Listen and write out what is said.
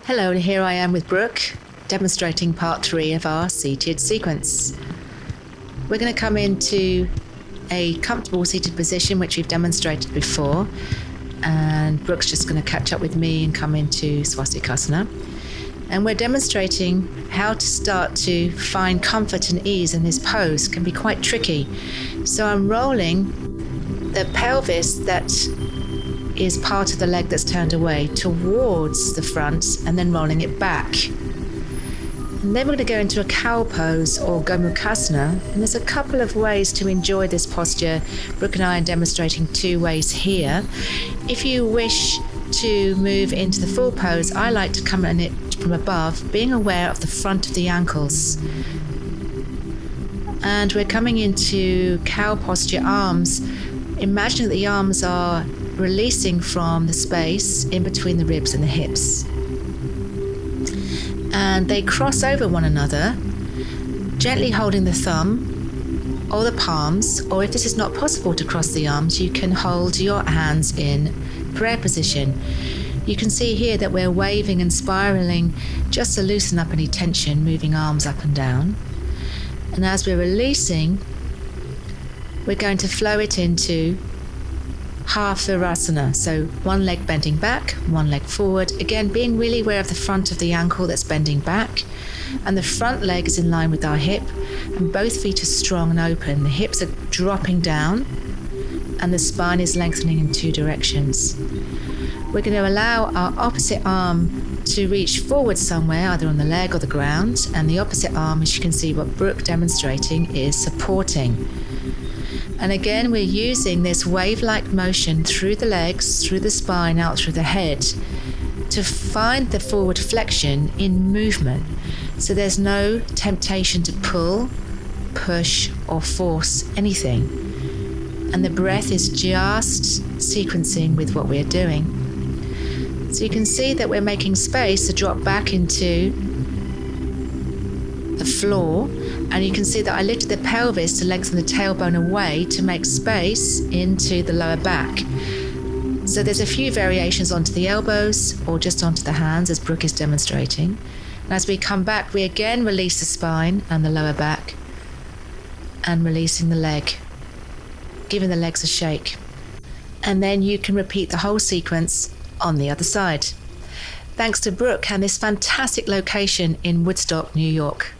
Hello, and here I am with Brooke, demonstrating part 3 of our seated sequence. We're going to come into a comfortable seated position, which we've demonstrated before, and Brooke's just going to catch up with me and come into Swastikasana. And we're demonstrating how to start to find comfort and ease in this pose. It can be quite tricky. So I'm rolling the pelvis that is part of the leg that's turned away towards the front and then rolling it back. And then we're going to go into a cow pose or Gomukhasana. And there's a couple of ways to enjoy this posture. Brooke and I are demonstrating 2 ways here. If you wish to move into the full pose, I like to come in it from above, being aware of the front of the ankles. And we're coming into cow posture, arms. Imagine that the arms are releasing from the space in between the ribs and the hips. And they cross over one another, gently holding the thumb or the palms, or if this is not possible to cross the arms, you can hold your hands in prayer position. You can see here that we're waving and spiraling just to loosen up any tension, moving arms up and down. And as we're releasing, we're going to flow it into half Virasana. So one leg bending back, one leg forward. Again, being really aware of the front of the ankle that's bending back. And the front leg is in line with our hip. And both feet are strong and open. The hips are dropping down. And the spine is lengthening in 2 directions. We're going to allow our opposite arm to reach forward somewhere, either on the leg or the ground. And the opposite arm, as you can see what Brooke demonstrating, is supporting. And again, we're using this wave-like motion through the legs, through the spine, out through the head to find the forward flexion in movement. So there's no temptation to pull, push, or force anything. And the breath is just sequencing with what we're doing. So you can see that we're making space to drop back into the floor. And you can see that I lifted the pelvis to lengthen the tailbone away to make space into the lower back. So there's a few variations onto the elbows or just onto the hands, as Brooke is demonstrating. And as we come back, we again release the spine and the lower back and releasing the leg, giving the legs a shake. And then you can repeat the whole sequence on the other side. Thanks to Brooke and this fantastic location in Woodstock, New York.